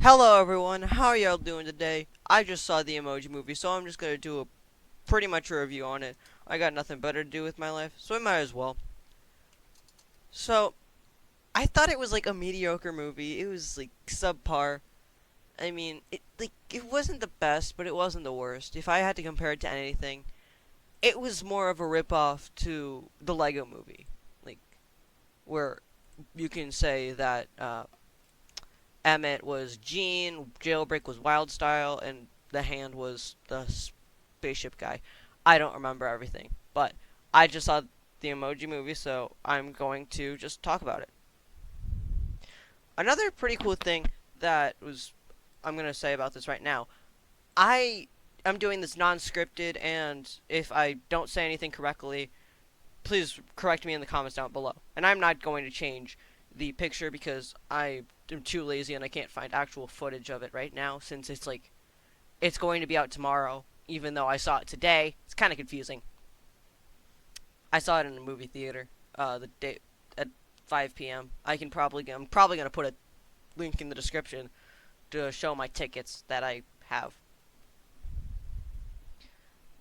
Hello everyone, how are y'all doing today? I just saw the Emoji movie, so I'm just gonna do a pretty much a review on it. I got nothing better to do with my life, so I might as well. So, I thought it was like a mediocre movie. It was like subpar. I mean, it wasn't the best, but it wasn't the worst. If I had to compare it to anything, it was more of a ripoff to the Lego movie. Like, where you can say that Emmett was Gene, Jailbreak was Wildstyle, and the Hand was the spaceship guy. I don't remember everything, but I just saw the Emoji movie, so I'm going to just talk about it. Another pretty cool thing that was I'm going to say about this right now. I am doing this non-scripted, and if I don't say anything correctly, please correct me in the comments down below. And I'm not going to change the picture because I am too lazy and I can't find actual footage of it right now since it's going to be out tomorrow even though I saw it today. It's kind of confusing. I saw it in a movie theater the day at 5 p.m. I'm probably going to put a link in the description to show my tickets that I have.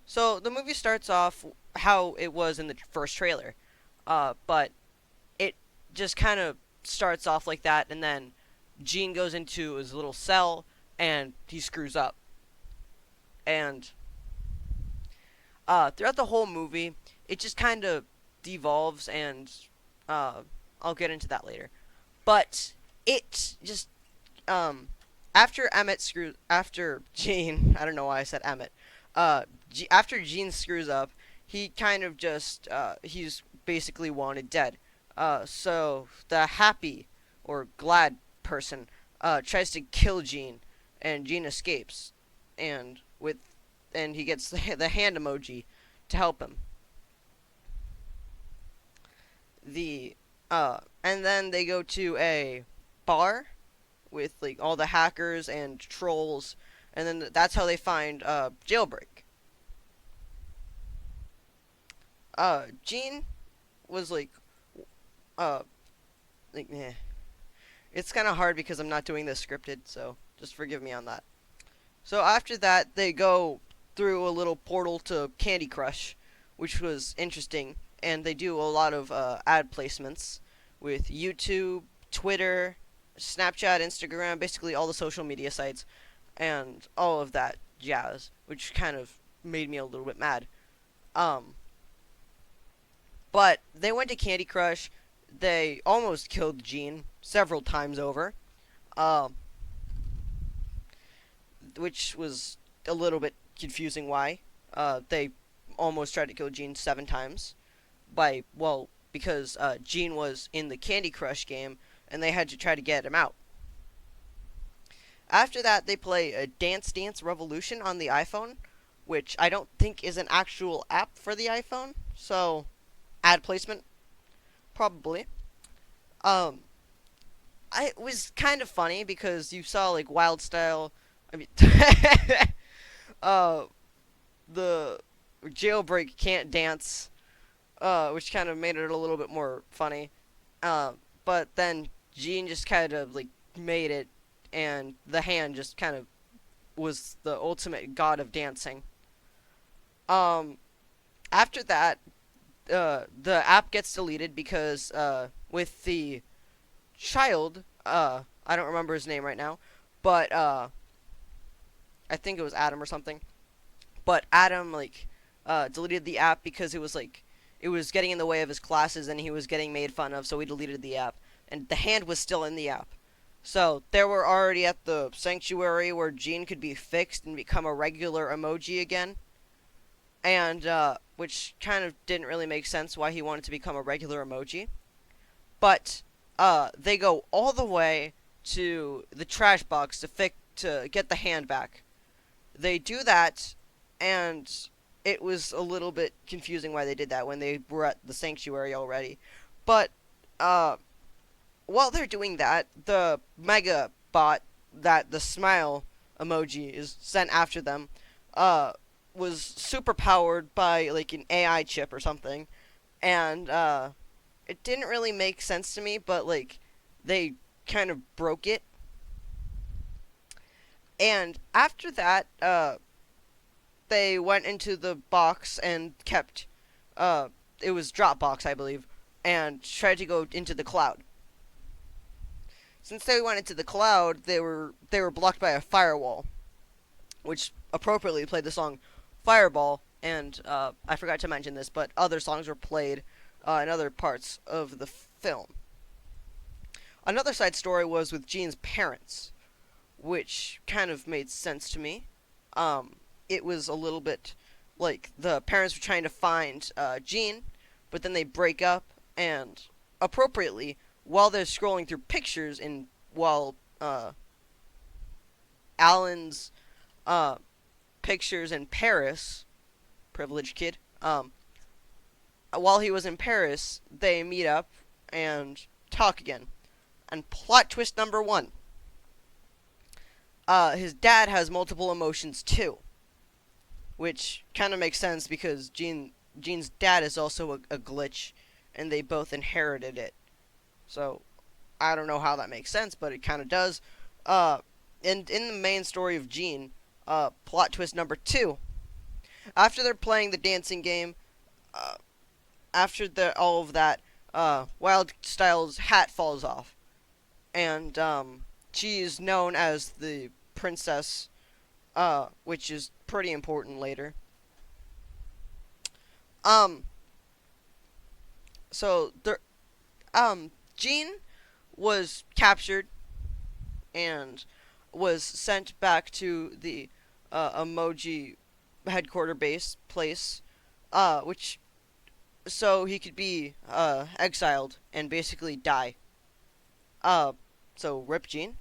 So the movie starts off how it was in the first trailer. But it just kind of starts off like that, and then Gene goes into his little cell, and he screws up. And throughout the whole movie, it just kind of devolves, and uh, I'll get into that later. But it just after Gene, I don't know why I said Emmett. After Gene screws up, he kind of just he's basically wanted dead. So the happy or glad person tries to kill Gene, and Gene escapes, and with and he gets the hand emoji to help him. And then they go to a bar with like all the hackers and trolls, and then that's how they find Jailbreak. Gene was uh eh. It's kind of hard because I'm not doing this scripted, so just forgive me on that. So after that, they go through a little portal to Candy Crush, which was interesting, and they do a lot of ad placements with YouTube, Twitter, Snapchat, Instagram, basically all the social media sites, and all of that jazz, which kind of made me a little bit mad. Um, but they went to Candy Crush. They almost killed Gene several times over, um, which was a little bit confusing. Why? They almost tried to kill Gene 7 times because Gene was in the Candy Crush game and they had to try to get him out. After that, they play a Dance Dance Revolution on the iPhone, which I don't think is an actual app for the iPhone. So, ad placement, probably. Um, it was kind of funny because you saw like Wild Style. I mean, uh, the Jailbreak can't dance, which kind of made it a little bit more funny. Uh, but then Gene just kind of like made it, and the hand just kind of was the ultimate god of dancing. Um, After that, the app gets deleted because with the child, I don't remember his name right now, but I think it was Adam or something. But Adam deleted the app because it was getting in the way of his classes and he was getting made fun of, so he deleted the app. And the hand was still in the app. So they were already at the sanctuary where Gene could be fixed and become a regular emoji again, and which kind of didn't really make sense why he wanted to become a regular emoji. But they go all the way to the trash box to get the hand back. They do that, and it was a little bit confusing why they did that when they were at the sanctuary already. But uh, while they're doing that, the mega bot that the smile emoji is sent after them uh, was super powered by like an AI chip or something, and it didn't really make sense to me. But like they kind of broke it. And after that, they went into the box and kept, uh, it was Dropbox, I believe, and tried to go into the cloud. Since they went into the cloud, they were blocked by a firewall, which appropriately played the song Fireball. And I forgot to mention this, but other songs were played in other parts of the film. Another side story was with Gene's parents, which kind of made sense to me. It was a little bit like the parents were trying to find Gene, but then they break up, and appropriately, while they're scrolling through pictures, and while Alan's uh, pictures in Paris, privileged kid, while he was in Paris, they meet up and talk again. And plot twist number one: his dad has multiple emotions too, which kind of makes sense because Gene's dad is also a glitch, and they both inherited it. So I don't know how that makes sense, but it kind of does. Uh, and in the main story of Gene, plot twist number two: after they're playing the dancing game, uh, after all of that, Wild Styles' hat falls off, and she is known as the princess, which is pretty important later. Um, so there, Gene was captured and was sent back to the Emoji headquarter base place, which so he could be exiled and basically die. Uh, so rip Gene.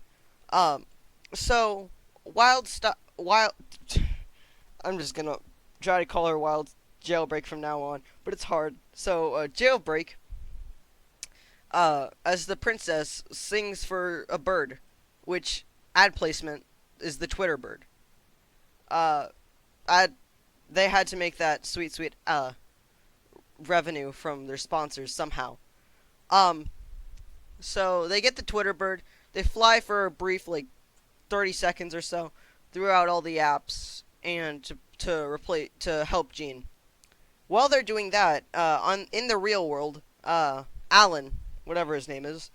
Um, so Wild. I'm just gonna try to call her Wild Jailbreak from now on, but it's hard. So Jailbreak, as the princess, sings for a bird, which ad placement is the Twitter bird. Uh, ad, they had to make that sweet, sweet revenue from their sponsors somehow. Um, so they get the Twitter bird. They fly for a brief, like 30 seconds or so, throughout all the apps, and to help Gene. While they're doing that, on in the real world, Alan, whatever his name is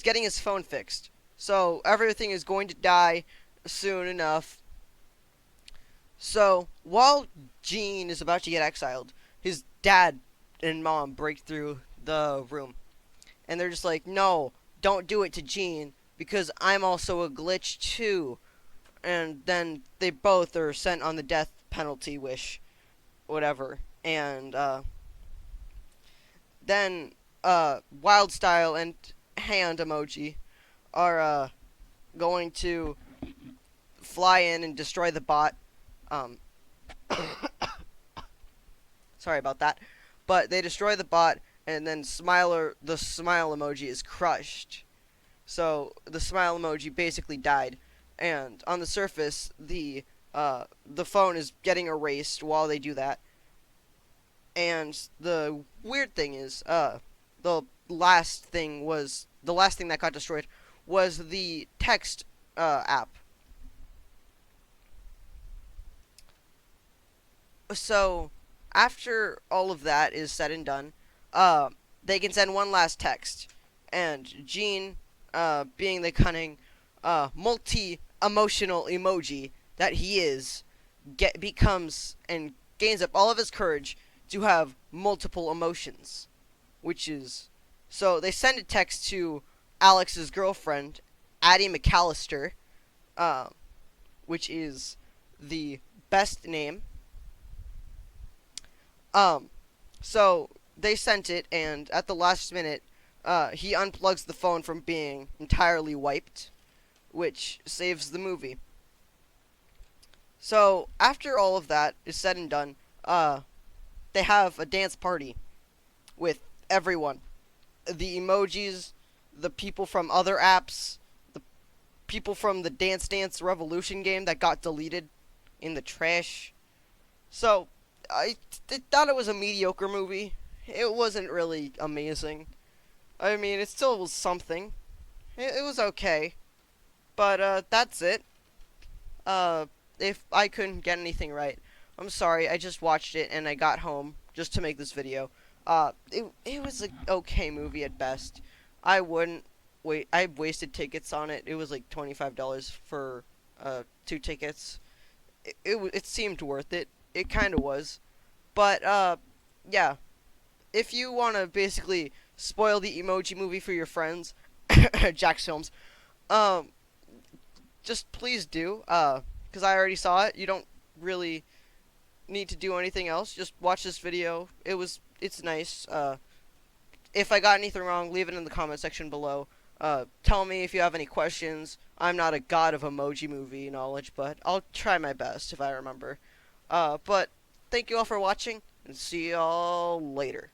getting his phone fixed. So everything is going to die soon enough. So while Gene is about to get exiled, his dad and mom break through the room, and they're just like, "No, don't do it to Gene because I'm also a glitch too." And then they both are sent on the death penalty wish, whatever. And then Wild Style and Hand Emoji are going to fly in and destroy the bot. Um, sorry about that, but they destroy the bot, and then the smile emoji is crushed. So the smile emoji basically died, and on the surface, the phone is getting erased while they do that. And the weird thing is, the last thing that got destroyed was the text app. So after all of that is said and done, uh, they can send one last text, and Gene, being the cunning, multi-emotional emoji that he is, becomes and gains up all of his courage to have multiple emotions, which is so they send a text to Alex's girlfriend, Addie McAllister, uh, which is the best name. Um, so they sent it, and at the last minute, he unplugs the phone from being entirely wiped, which saves the movie. So after all of that is said and done, they have a dance party with everyone. The emojis, the people from other apps, the people from the Dance Dance Revolution game that got deleted in the trash. So I thought it was a mediocre movie. It wasn't really amazing. I mean, it still was something. It was okay. But that's it. Uh, if I couldn't get anything right, I'm sorry. I just watched it and I got home just to make this video. It was an okay movie at best. I wouldn't wait. I wasted tickets on it. It was like $25 for two tickets. It seemed worth it. It kind of was. But yeah. If you want to basically spoil the Emoji Movie for your friends, Jack's Films, um, just please do. Because I already saw it. You don't really need to do anything else. Just watch this video. It's nice. If I got anything wrong, leave it in the comment section below. Tell me if you have any questions. I'm not a god of emoji movie knowledge, but I'll try my best if I remember. But thank you all for watching, and see y'all later.